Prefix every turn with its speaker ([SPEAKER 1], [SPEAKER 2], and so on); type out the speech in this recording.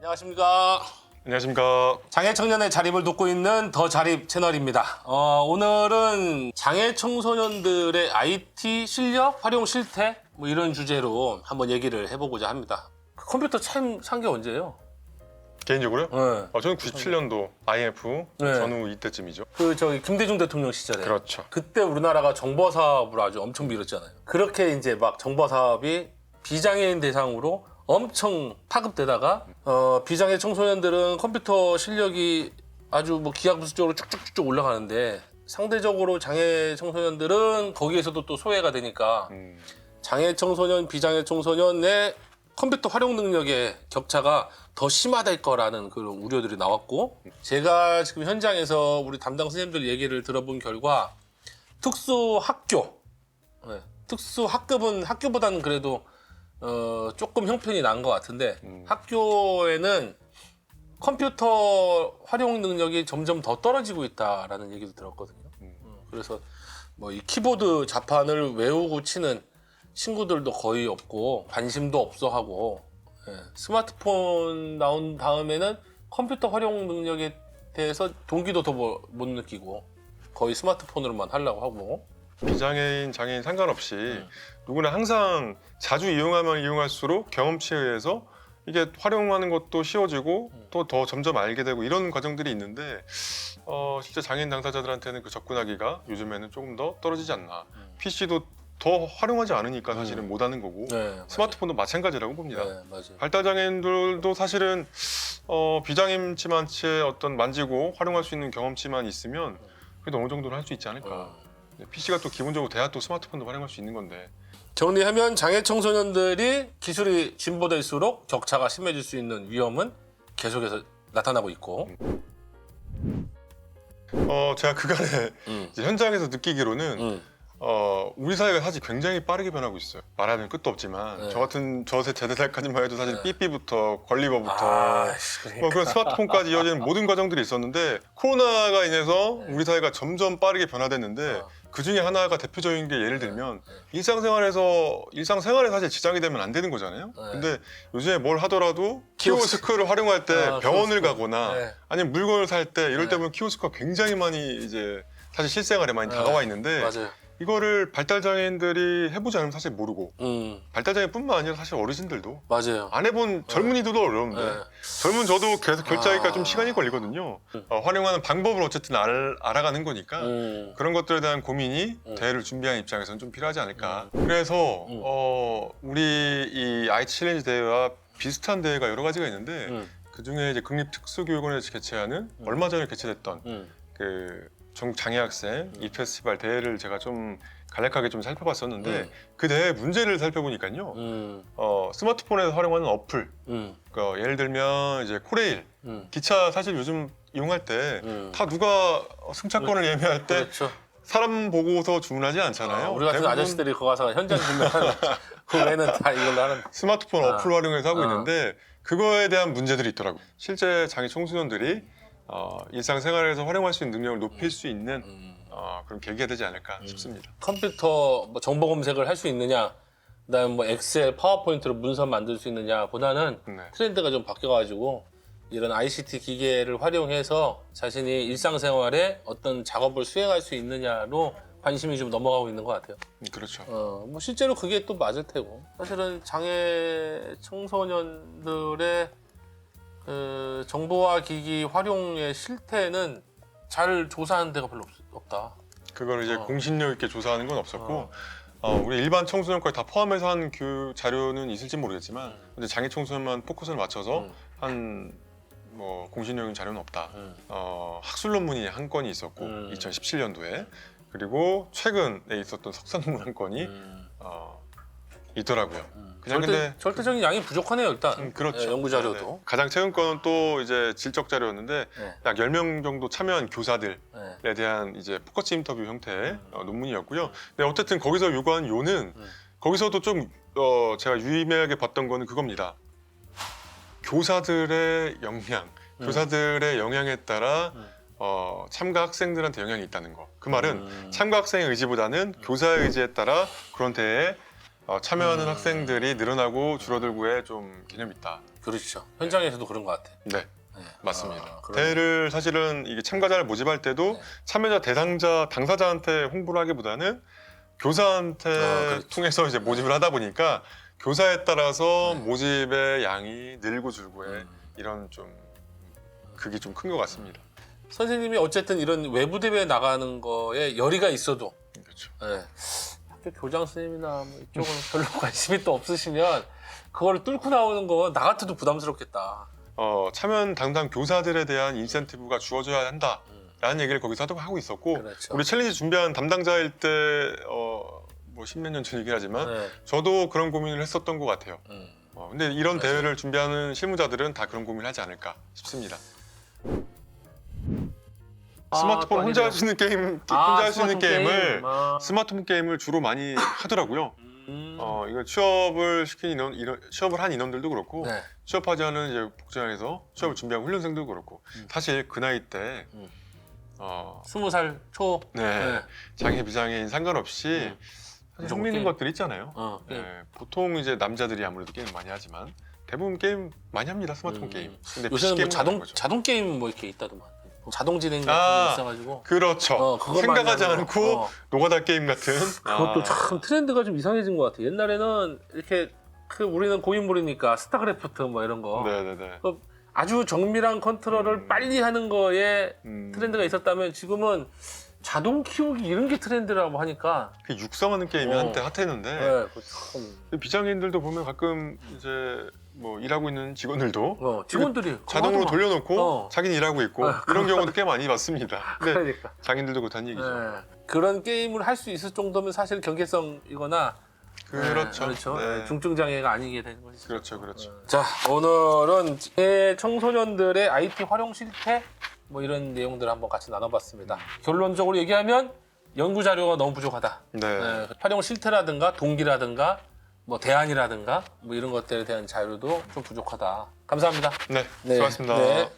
[SPEAKER 1] 안녕하십니까.
[SPEAKER 2] 안녕하십니까.
[SPEAKER 1] 장애 청년의 자립을 돕고 있는 더 자립 채널입니다. 오늘은 장애 청소년들의 IT 실력, 활용 실태 뭐 이런 주제로 한번 얘기를 해보고자 합니다. 컴퓨터 참 산 게 언제예요?
[SPEAKER 2] 개인적으로요?
[SPEAKER 1] 네.
[SPEAKER 2] 저는 97년도 IMF
[SPEAKER 1] 네.
[SPEAKER 2] 전후 이때쯤이죠.
[SPEAKER 1] 저기 김대중 대통령 시절에.
[SPEAKER 2] 그렇죠.
[SPEAKER 1] 그때 우리나라가 정보 사업을 아주 엄청 밀었잖아요. 그렇게 이제 막 정보 사업이 비장애인 대상으로 엄청 파급되다가 비장애 청소년들은 컴퓨터 실력이 아주 뭐 기하급수적으로 쭉쭉쭉 올라가는데 상대적으로 장애 청소년들은 거기에서도 또 소외가 되니까 장애 청소년, 비장애 청소년의 컴퓨터 활용 능력의 격차가 더 심화될 거라는 그런 우려들이 나왔고, 제가 지금 현장에서 우리 담당 선생님들 얘기를 들어본 결과 특수 학교, 특수 학급은 학교보다는 그래도 조금 형편이 나은 것 같은데 학교에는 컴퓨터 활용 능력이 점점 더 떨어지고 있다라는 얘기도 들었거든요. 그래서 뭐 이 키보드 자판을 외우고 치는 친구들도 거의 없고 관심도 없어 하고, 스마트폰 나온 다음에는 컴퓨터 활용 능력에 대해서 동기도 더 못 느끼고 거의 스마트폰으로만 하려고 하고.
[SPEAKER 2] 비장애인, 장애인 상관없이 누구나 항상 자주 이용하면 이용할수록 경험치에 의해서 이게 활용하는 것도 쉬워지고 또 더 점점 알게 되고 이런 과정들이 있는데 실제 장애인 당사자들한테는 그 접근하기가 요즘에는 조금 더 떨어지지 않나. PC도 더 활용하지 않으니까 사실은 못 하는 거고,
[SPEAKER 1] 네,
[SPEAKER 2] 스마트폰도 마찬가지라고 봅니다.
[SPEAKER 1] 네, 맞아요.
[SPEAKER 2] 발달장애인들도 사실은 비장애인치만치의 어떤 만지고 활용할 수 있는 경험치만 있으면 그래도 어느 정도는 할 수 있지 않을까. PC가 또 기본적으로 돼야 또 스마트폰도 활용할 수 있는 건데.
[SPEAKER 1] 정리하면 장애 청소년들이 기술이 진보될수록 격차가 심해질 수 있는 위험은 계속해서 나타나고 있고.
[SPEAKER 2] 제가 그간에 이제 현장에서 느끼기로는 우리 사회가 사실 굉장히 빠르게 변하고 있어요. 말하면 끝도 없지만
[SPEAKER 1] 네.
[SPEAKER 2] 저 같은 저 세대까지만 해도 사실 삐삐부터 권리버부터
[SPEAKER 1] 그러니까.
[SPEAKER 2] 그런 스마트폰까지 이어지는 모든 과정들이 있었는데, 코로나가 인해서 우리 사회가 점점 빠르게 변화됐는데 그 중에 하나가 대표적인 게 예를 들면 일상생활에 사실 지장이 되면 안 되는 거잖아요. 근데 요즘에 뭘 하더라도 키오스크를 활용할 때 병원을 가거나 아니면 물건을 살 때 이럴 때 보면 키오스크가 굉장히 많이 이제 사실 실생활에 많이 다가와 있는데,
[SPEAKER 1] 맞아요.
[SPEAKER 2] 이거를 발달장애인들이 해보지 않으면 사실 모르고, 발달장애뿐만 아니라 사실 어르신들도
[SPEAKER 1] 맞아요.
[SPEAKER 2] 안 해본 젊은이들도 어려운데 젊은 저도 계속 결제하기가 좀 시간이 걸리거든요. 활용하는 방법을 어쨌든 알아가는 거니까 그런 것들에 대한 고민이 대회를 준비하는 입장에서는 좀 필요하지 않을까. 그래서 우리 이 IT 챌린지 대회와 비슷한 대회가 여러 가지가 있는데 그중에 이제 국립특수교육원에서 개최하는 얼마 전에 개최됐던 그 전국 장애학생 이 페스티벌 대회를 제가 좀 간략하게 좀 살펴봤었는데 그 대회 문제를 살펴보니까요. 스마트폰에서 활용하는 어플, 그러니까 예를 들면 이제 코레일, 기차 사실 요즘 이용할 때 다 누가 승차권을 예매할 때
[SPEAKER 1] 그렇죠.
[SPEAKER 2] 사람 보고서 주문하지 않잖아요.
[SPEAKER 1] 우리 같은 아저씨들이 거기 가서 현장 주문하는 그 외에는 다 이걸로 하는.
[SPEAKER 2] 스마트폰 어플 활용해서 하고 있는데 그거에 대한 문제들이 있더라고요. 실제 장애 청소년들이 일상생활에서 활용할 수 있는 능력을 높일 수 있는 그런 계기가 되지 않을까 싶습니다.
[SPEAKER 1] 컴퓨터 뭐 정보 검색을 할 수 있느냐, 그다음에 뭐 엑셀, 파워포인트로 문서 만들 수 있느냐보다는 트렌드가 좀 바뀌어가지고 이런 ICT 기계를 활용해서 자신이 일상생활에 어떤 작업을 수행할 수 있느냐로 관심이 좀 넘어가고 있는 것 같아요.
[SPEAKER 2] 그렇죠.
[SPEAKER 1] 뭐 실제로 그게 또 맞을 테고, 사실은 장애 청소년들의 그 정보화 기기 활용의 실태는 잘 조사하는 데가 별로 없다.
[SPEAKER 2] 그걸 이제 공신력 있게 조사하는 건 없었고, 우리 일반 청소년까지 다 포함해서 한 자료는 있을지 모르겠지만, 근데 장애 청소년만 포커스를 맞춰서 한 뭐 공신력 있는 자료는 없다. 학술 논문이 한 건이 있었고 2017년도에, 그리고 최근에 있었던 석사 논문 한 건이 있더라고요. 그냥 근데
[SPEAKER 1] 절대적인 양이 부족하네요, 일단.
[SPEAKER 2] 그렇죠.
[SPEAKER 1] 연구 자료도.
[SPEAKER 2] 네. 가장 최근 거는 또 이제 질적 자료였는데 약 10명 정도 참여한 교사들에 대한 이제 포커스 인터뷰 형태의 논문이었고요. 근데 어쨌든 거기서 요구한 요는 거기서도 좀 제가 유의미하게 봤던 거는 그겁니다. 교사들의 역량, 교사들의 영향에 따라 참가 학생들한테 영향이 있다는 거. 그 말은 참가 학생의 의지보다는 교사의 의지에 따라 그런 대회에 참여하는 학생들이 늘어나고 줄어들고에 좀 개념이 있다.
[SPEAKER 1] 그렇죠. 현장에서도 그런 것 같아.
[SPEAKER 2] 네,
[SPEAKER 1] 네.
[SPEAKER 2] 맞습니다.
[SPEAKER 1] 그럼-
[SPEAKER 2] 대회를 사실은 이게 참가자를 모집할 때도
[SPEAKER 1] 네.
[SPEAKER 2] 참여자 대상자 당사자한테 홍보를 하기보다는 교사한테
[SPEAKER 1] 그렇죠.
[SPEAKER 2] 통해서 이제 모집을 하다 보니까 교사에 따라서
[SPEAKER 1] 네.
[SPEAKER 2] 모집의 양이 늘고 줄고에
[SPEAKER 1] 음.
[SPEAKER 2] 이런 좀 그게 좀 큰 것 같습니다.
[SPEAKER 1] 선생님이 어쨌든 이런 외부 대회에 나가는 거에 열의가 있어도
[SPEAKER 2] 그렇죠.
[SPEAKER 1] 네. 학교 교장 선생님이나 뭐 이쪽은 별로 관심이 또 없으시면 그걸 뚫고 나오는 거 나 같아도 부담스럽겠다.
[SPEAKER 2] 참여 담당 교사들에 대한 인센티브가 주어져야 한다라는 얘기를 거기서 하고 있었고
[SPEAKER 1] 그렇죠.
[SPEAKER 2] 우리 챌린지 준비한 담당자일 때 뭐 십몇 년 전 얘기를 하지만
[SPEAKER 1] 네.
[SPEAKER 2] 저도 그런 고민을 했었던 것 같아요. 근데 이런
[SPEAKER 1] 맞아요.
[SPEAKER 2] 대회를 준비하는 실무자들은 다 그런 고민을 하지 않을까 싶습니다. 스마트폰 혼자 할 수 있는 게임, 혼자 할 수 있는 게임을 스마트폰 게임을 주로 많이 하더라고요. 이거 취업을 취업을 한 인원들도 그렇고
[SPEAKER 1] 네.
[SPEAKER 2] 취업하지 않은 이제 복지관에서 취업을 준비하는 훈련생도 그렇고 사실 그 나이 때
[SPEAKER 1] 20살 초.
[SPEAKER 2] 네, 장애 비장애인 상관없이 사실 흥미있는
[SPEAKER 1] 게임.
[SPEAKER 2] 것들이 있잖아요.
[SPEAKER 1] 게임.
[SPEAKER 2] 보통 이제 남자들이 아무래도 게임 많이 하지만 대부분 게임 많이 합니다. 스마트폰 게임. 근데 PC
[SPEAKER 1] 요새는 뭐
[SPEAKER 2] 게임은 안 하는 거죠.
[SPEAKER 1] 자동 게임 뭐 이렇게 있다더만. 자동 진행 같은 게 있어가지고.
[SPEAKER 2] 그렇죠.
[SPEAKER 1] 그거
[SPEAKER 2] 생각하지
[SPEAKER 1] 많이 하는
[SPEAKER 2] 않고
[SPEAKER 1] 거.
[SPEAKER 2] 노가다 게임 같은.
[SPEAKER 1] 그것도 참 트렌드가 좀 이상해진 것 같아. 옛날에는 이렇게 우리는 고인물이니까 스타크래프트 뭐 이런 거.
[SPEAKER 2] 네네네.
[SPEAKER 1] 아주 정밀한 컨트롤을 빨리 하는 거에 트렌드가 있었다면 지금은 자동 키우기 이런 게 트렌드라고 하니까.
[SPEAKER 2] 그 육성하는 게임이 한때 핫했는데
[SPEAKER 1] 네, 그거 참.
[SPEAKER 2] 비장애인들도 보면 가끔 이제 뭐 일하고 있는 직원들도
[SPEAKER 1] 직원들이 그거
[SPEAKER 2] 자동으로
[SPEAKER 1] 하더만.
[SPEAKER 2] 돌려놓고 자기는 일하고 있고 이런
[SPEAKER 1] 그거
[SPEAKER 2] 경우도 꽤 많이 봤습니다. 근데
[SPEAKER 1] 그러니까.
[SPEAKER 2] 장인들도 그렇다는 얘기죠.
[SPEAKER 1] 네. 그런 게임을 할 수 있을 정도면 사실 경계성이거나
[SPEAKER 2] 그렇죠.
[SPEAKER 1] 그렇죠.
[SPEAKER 2] 네.
[SPEAKER 1] 중증 장애가 아니게 되는 거죠.
[SPEAKER 2] 그렇죠, 그렇죠.
[SPEAKER 1] 자, 오늘은 청소년들의 IT 활용 실태 뭐 이런 내용들을 한번 같이 나눠봤습니다. 결론적으로 얘기하면 연구 자료가 너무 부족하다.
[SPEAKER 2] 네.
[SPEAKER 1] 활용 실태라든가 동기라든가 뭐 대안이라든가 뭐 이런 것들에 대한 자료도 좀 부족하다. 감사합니다.
[SPEAKER 2] 네, 수고하셨습니다.
[SPEAKER 1] 네.